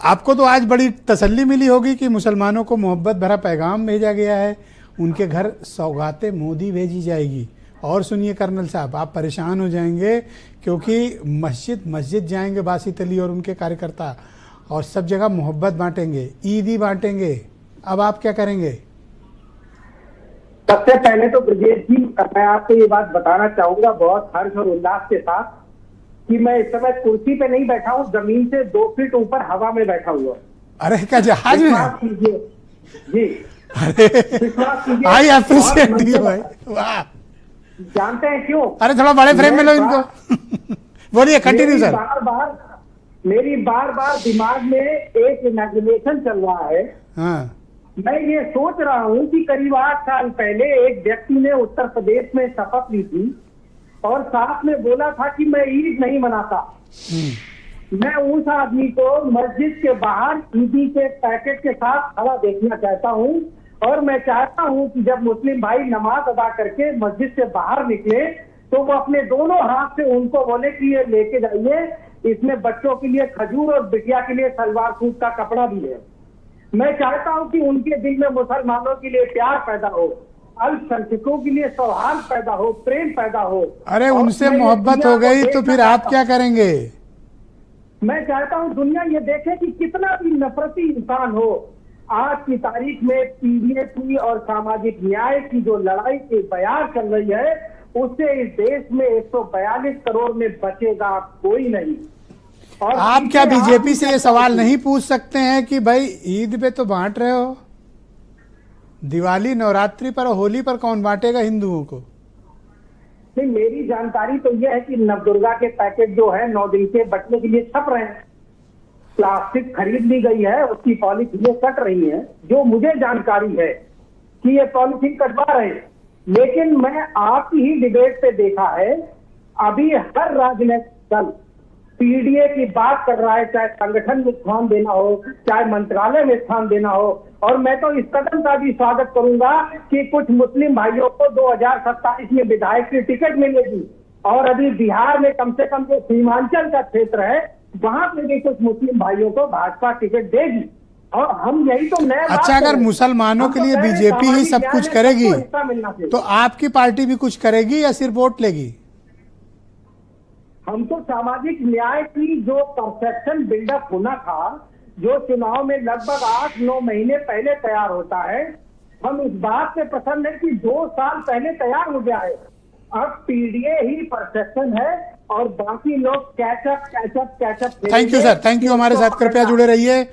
आपको तो आज बड़ी तसल्ली मिली होगी कि मुसलमानों को मोहब्बत भरा पैगाम भेजा गया है, उनके घर सौगातें मोदी भेजी जाएगी। और सुनिए कर्नल साहब, आप परेशान हो जाएंगे क्योंकि मस्जिद मस्जिद जाएंगे बासित अली और उनके कार्यकर्ता और सब जगह मोहब्बत बांटेंगे, ईदी बांटेंगे। अब आप क्या करेंगे? सबसे पहले तो ब्रजेश जी, मैं आपको ये बात बताना चाहूंगा बहुत हर्ष और उल्लास के साथ कि मैं इस समय कुर्सी पे नहीं बैठा हूँ, जमीन से 2 फीट ऊपर हवा में बैठा हुआ। अरे क्या जहाज में? विश्वास कीजिए जी, अरे विश्वास कीजिए। आई अप्रिशिएट यू भाई, वाह। जानते हैं क्यों? अरे थोड़ा बड़े फ्रेम में लो इनको। बोलिए, कंटिन्यू सर। मेरी बार बार दिमाग में एक इमेजिनेशन चल रहा है। हाँ, मैं ये सोच रहा हूँ कि करीब 8 साल पहले एक व्यक्ति ने उत्तर प्रदेश में शपथ ली थी और साथ में बोला था कि मैं ईद नहीं मनाता। मैं उस आदमी को मस्जिद के बाहर ईदी के पैकेट के साथ खड़ा देखना चाहता हूँ और मैं चाहता हूँ कि जब मुस्लिम भाई नमाज अदा करके मस्जिद से बाहर निकले तो वो अपने दोनों हाथ से उनको बोले कि ये लेके जाइए, इसमें बच्चों के लिए खजूर और बिटिया के लिए सलवार सूट का कपड़ा भी है। मैं चाहता हूं कि उनके दिल में मुसलमानों के लिए प्यार पैदा हो, अल्पसंख्यकों के लिए सौहार्द पैदा हो, प्रेम पैदा हो। अरे उनसे मोहब्बत हो गई तो फिर आप क्या करेंगे? मैं चाहता हूं दुनिया ये देखे कि कितना भी नफरती इंसान हो, आज की तारीख में पीडीए और सामाजिक न्याय की जो लड़ाई की बयार चल रही है उससे इस देश में 142 करोड़ में बचेगा कोई नहीं। और आप क्या बीजेपी से ये सवाल नहीं पूछ सकते हैं कि भाई ईद पे तो बांट रहे हो, दिवाली नवरात्रि पर होली पर कौन बांटेगा हिंदुओं को? नहीं, मेरी जानकारी तो यह है कि नवदुर्गा के पैकेट जो है 9 दिन के बटने के लिए छप रहे हैं, प्लास्टिक खरीद ली गई है, उसकी पॉलिथीन कट रही है। जो मुझे जानकारी है कि ये पॉलिथीन कटवा रहे हैं, लेकिन मैं आपकी ही डिबेट पे देखा है अभी हर राजनीतिक दल पीडीए की बात कर रहा है, चाहे संगठन में स्थान देना हो, चाहे मंत्रालय में स्थान देना हो। और मैं तो इस कदम का भी स्वागत करूंगा कि कुछ मुस्लिम भाइयों को 2027 में विधायक की टिकट मिलेगी और अभी बिहार में कम से कम जो सीमांचल का क्षेत्र है वहां पे भी कुछ मुस्लिम भाइयों को भाजपा टिकट देगी। और हम यही तो नया अच्छा, अगर मुसलमानों के लिए बीजेपी ही सब कुछ करेगी तो आपकी पार्टी भी कुछ करेगी या सिर्फ वोट लेगी? हम तो सामाजिक न्याय की जो परसेप्शन बिल्डअप होना था, जो चुनाव में लगभग 8-9 महीने पहले तैयार होता है, हम इस बात से प्रसन्न है कि 2 साल पहले तैयार हो गया है। अब पीडीए ही परसेप्शन है और बाकी लोग catch up. Thank you sir, thank you. हमारे साथ कृपया जुड़े रहिए।